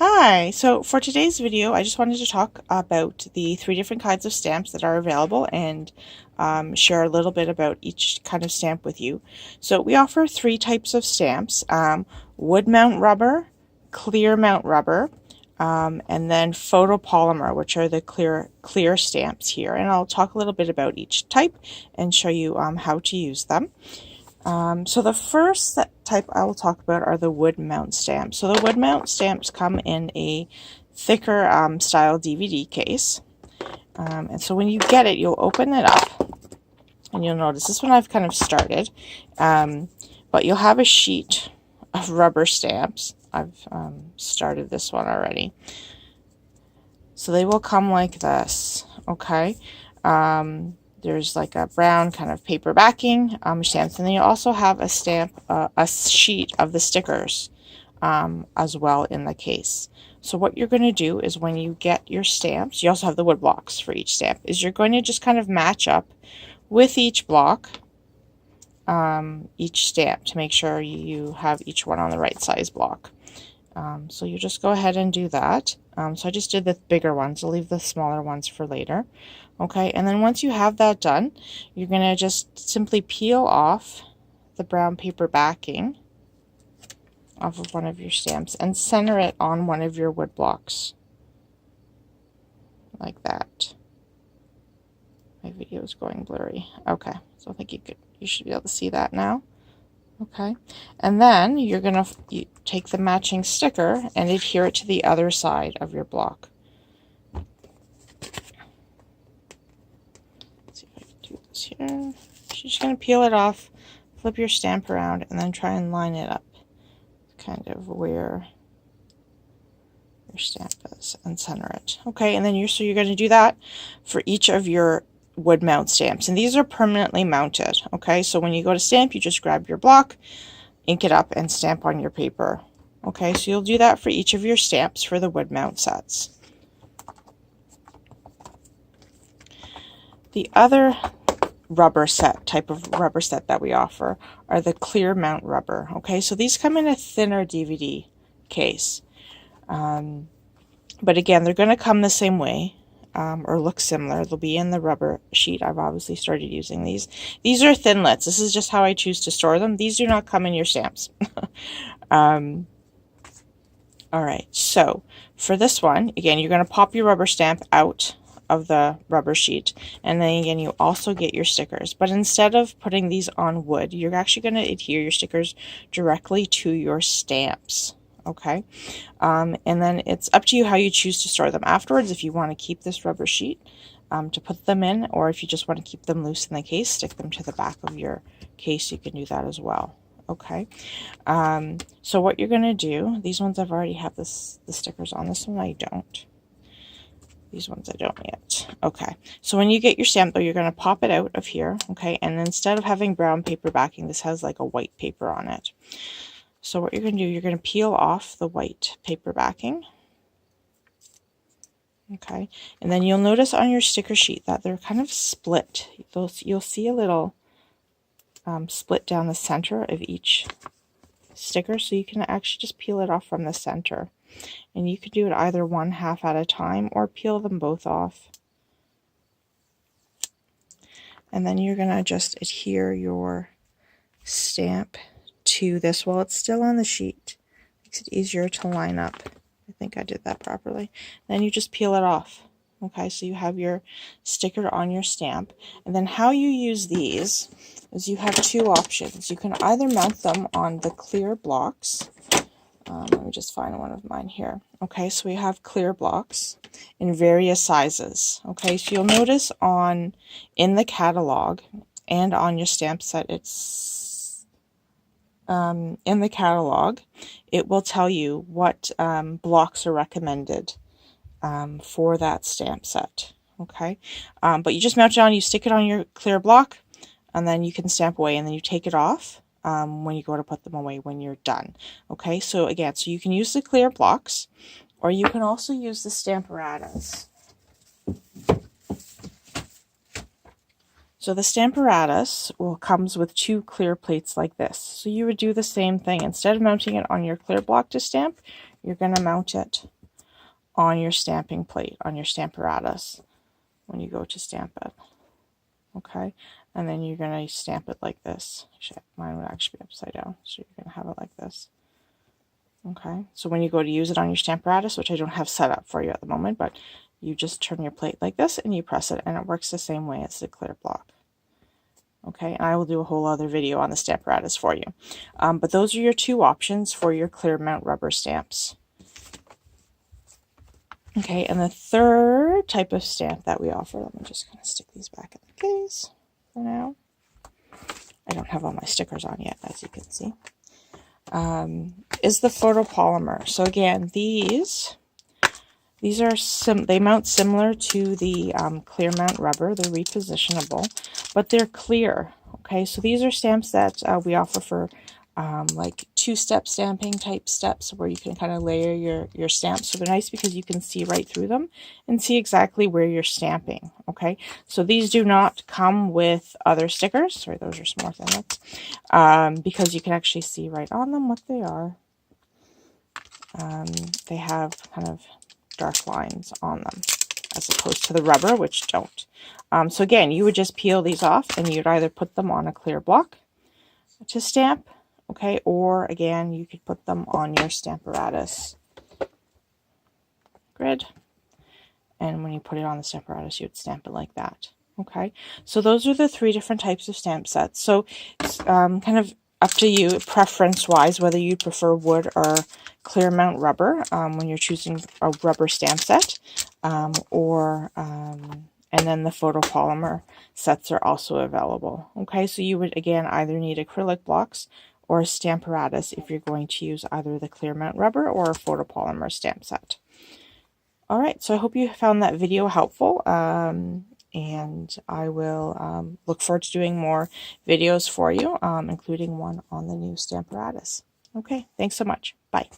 Hi, so for today's video I just wanted to talk about the 3 different kinds of stamps that are available and share a little bit about each kind of stamp with you. So we offer 3 types of stamps, wood mount rubber, clear mount rubber, and then photopolymer, which are the clear stamps here. And I'll talk a little bit about each type and show you how to use them. So the first type I will talk about are the wood mount stamps. So the wood mount stamps come in a thicker style DVD case. And so when you get it, you'll open it up and you'll notice this one I've kind of started. But you'll have a sheet of rubber stamps. I've started this one already. So they will come like this, okay? There's like a brown kind of paper backing stamps, and then you also have a sheet of the stickers as well in the case. So what you're going to do is when you get your stamps, you also have the wood blocks for each stamp, is you're going to just kind of match up with each block, each stamp, to make sure you have each one on the right size block. So you just go ahead and do that. So I just did the bigger ones. I'll leave the smaller ones for later. Okay, and then once you have that done, you're going to just simply peel off the brown paper backing off of one of your stamps and center it on one of your wood blocks. Like that. My video is going blurry. Okay, so I think you should be able to see that now. Okay, and then you're going to take the matching sticker and adhere it to the other side of your block. Let's see if I can do this here. You're just going to peel it off, flip your stamp around, and then try and line it up kind of where your stamp is and center it. Okay, and then you're going to do that for each of your wood mount stamps, and these are permanently mounted. Okay, so when you go to stamp, you just grab your block, ink it up, and stamp on your paper. Okay, so you'll do that for each of your stamps for the wood mount sets. The other type of rubber set that we offer are the clear mount rubber. Okay, so these come in a thinner DVD case, but again, they're going to come the same way. Or look similar. They'll be in the rubber sheet. I've obviously started using these. These are thinlits. This is just how I choose to store them. These do not come in your stamps. Alright, so for this one, again, you're going to pop your rubber stamp out of the rubber sheet, and then again you also get your stickers, but instead of putting these on wood, you're actually going to adhere your stickers directly to your stamps. Okay, and then it's up to you how you choose to store them afterwards. If you want to keep this rubber sheet to put them in, or if you just want to keep them loose in the case, stick them to the back of your case, you can do that as well. Okay, so what you're going to do, these ones I've already have the stickers on. This one I don't. These ones I don't yet. Okay, so when you get your stamp, though, you're going to pop it out of here. Okay, and instead of having brown paper backing, this has like a white paper on it. So what you're going to do, you're going to peel off the white paper backing. Okay, and then you'll notice on your sticker sheet that they're kind of split. You'll see a little split down the center of each sticker, so you can actually just peel it off from the center. And you could do it either one half at a time or peel them both off. And then you're going to just adhere your stamp to this while it's still on the sheet. Makes it easier to line up. I think I did that properly. Then you just peel it off. Okay, so you have your sticker on your stamp. And then how you use these is you have 2 options. You can either mount them on the clear blocks. Let me just find one of mine here. Okay, so we have clear blocks in various sizes. Okay, so you'll notice in the catalog and on your stamp set, it's in the catalog, it will tell you what blocks are recommended for that stamp set. Okay, but you just mount it on, you stick it on your clear block, and then you can stamp away, and then you take it off when you go to put them away when you're done. Okay, so again, so you can use the clear blocks, or you can also use the stamp Aratus. So the stamp Aratus comes with 2 clear plates like this. So you would do the same thing. Instead of mounting it on your clear block to stamp, you're going to mount it on your stamping plate, on your stamp Aratus when you go to stamp it. Okay, and then you're going to stamp it like this. Mine would actually be upside down, so you're going to have it like this. Okay, so when you go to use it on your stamp Aratus, which I don't have set up for you at the moment, but you just turn your plate like this and you press it, and it works the same way as the clear block. Okay, and I will do a whole other video on the stamp Aratus for you. But those are your two options for your clear mount rubber stamps. Okay, and the third type of stamp that we offer, let me just kind of stick these back in the case for now. I don't have all my stickers on yet, as you can see. Is the photopolymer. So again, these are they mount similar to the clear mount rubber. They're repositionable, but they're clear. Okay, so these are stamps that we offer for like two-step stamping type steps, where you can kind of layer your stamps. So they're nice because you can see right through them and see exactly where you're stamping. Okay, so these do not come with other stickers. Sorry, those are some more thin, because you can actually see right on them what they are. They have kind of dark lines on them, as opposed to the rubber, which don't. So again, you would just peel these off, and you'd either put them on a clear block to stamp, okay, or again, you could put them on your stamp Aratus grid, and when you put it on the stamp Aratus, you would stamp it like that. Okay, so those are the three different types of stamp sets. So it's kind of up to you, preference-wise, whether you prefer wood or clear mount rubber when you're choosing a rubber stamp set, and then the photopolymer sets are also available. Okay, so you would again either need acrylic blocks or a stamp Aratus if you're going to use either the clear mount rubber or a photopolymer stamp set. All right, so I hope you found that video helpful. And I will look forward to doing more videos for you, including one on the new stamp Aratus. Okay, thanks so much. Bye.